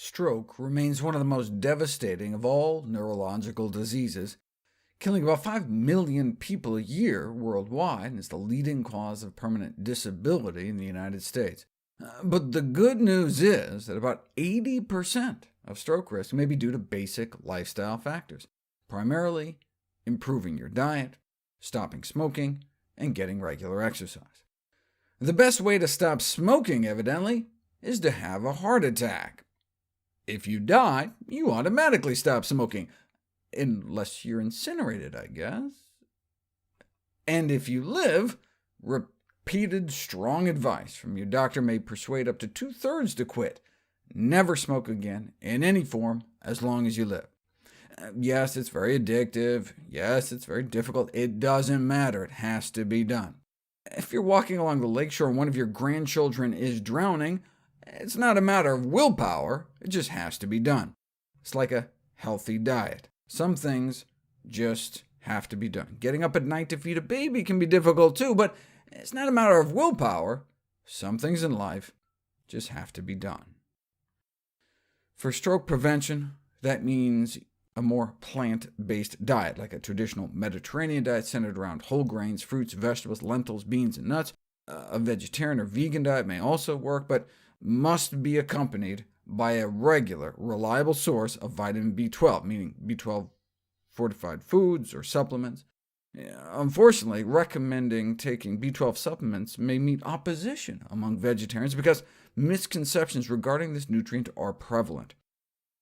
Stroke remains one of the most devastating of all neurological diseases, killing about 5 million people a year worldwide, and is the leading cause of permanent disability in the United States. But the good news is that about 80% of stroke risk may be due to basic lifestyle factors, primarily improving your diet, stopping smoking, and getting regular exercise. The best way to stop smoking, evidently, is to have a heart attack. If you die, you automatically stop smoking, unless you're incinerated, I guess. And if you live, repeated strong advice from your doctor may persuade up to 2/3 to quit. Never smoke again, in any form, as long as you live. Yes, it's very addictive. Yes, it's very difficult. It doesn't matter. It has to be done. If you're walking along the lakeshore and one of your grandchildren is drowning, it's not a matter of willpower. It just has to be done. It's like a healthy diet. Some things just have to be done. Getting up at night to feed a baby can be difficult too, but it's not a matter of willpower. Some things in life just have to be done. For stroke prevention, that means a more plant-based diet, like a traditional Mediterranean diet centered around whole grains, fruits, vegetables, lentils, beans, and nuts. A vegetarian or vegan diet may also work, but must be accompanied by a regular, reliable source of vitamin B12, meaning B12 fortified foods or supplements. Unfortunately, recommending taking B12 supplements may meet opposition among vegetarians because misconceptions regarding this nutrient are prevalent.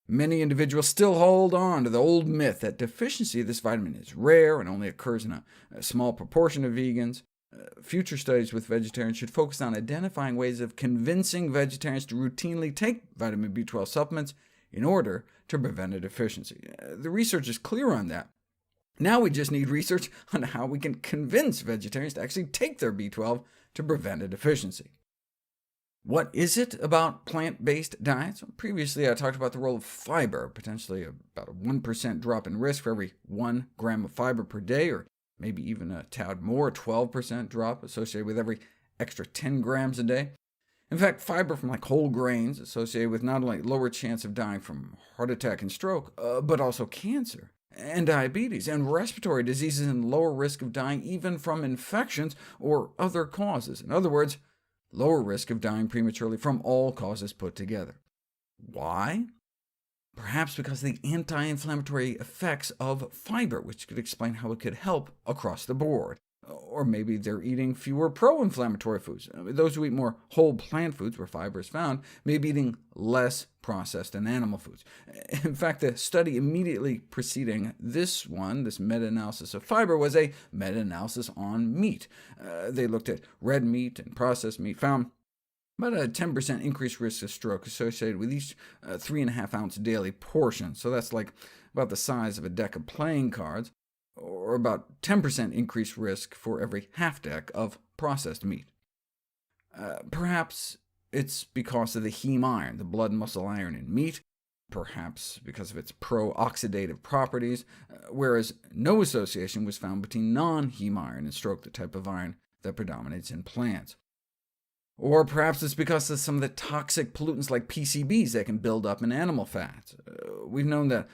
Many individuals still hold on to the old myth that deficiency of this vitamin is rare and only occurs in a small proportion of vegans. Future studies with vegetarians should focus on identifying ways of convincing vegetarians to routinely take vitamin B12 supplements in order to prevent a deficiency. The research is clear on that. Now we just need research on how we can convince vegetarians to actually take their B12 to prevent a deficiency. What is it about plant-based diets? Well, previously I talked about the role of fiber, potentially about a 1% drop in risk for every 1 gram of fiber per day, or maybe even a tad more, 12% drop associated with every extra 10 grams a day. In fact, fiber from whole grains associated with not only lower chance of dying from heart attack and stroke, but also cancer, and diabetes, and respiratory diseases, and lower risk of dying even from infections or other causes. In other words, lower risk of dying prematurely from all causes put together. Why? Perhaps because of the anti-inflammatory effects of fiber, which could explain how it could help across the board. Or maybe they're eating fewer pro-inflammatory foods. Those who eat more whole plant foods, where fiber is found, may be eating less processed and animal foods. In fact, the study immediately preceding this meta-analysis of fiber, was a meta-analysis on meat. They looked at red meat and processed meat, found about a 10% increased risk of stroke associated with each 3.5-ounce daily portion. So that's about the size of a deck of playing cards, or about 10% increased risk for every half deck of processed meat. Perhaps it's because of the heme iron, the blood and muscle iron in meat, perhaps because of its pro-oxidative properties, whereas no association was found between non-heme iron and stroke, the type of iron that predominates in plants. Or perhaps it's because of some of the toxic pollutants like PCBs that can build up in animal fats. We've known that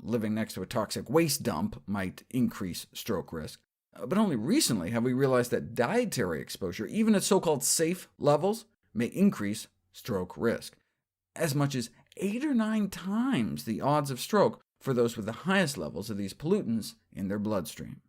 living next to a toxic waste dump might increase stroke risk. But only recently have we realized that dietary exposure, even at so-called safe levels, may increase stroke risk, as much as 8 or 9 times the odds of stroke for those with the highest levels of these pollutants in their bloodstream.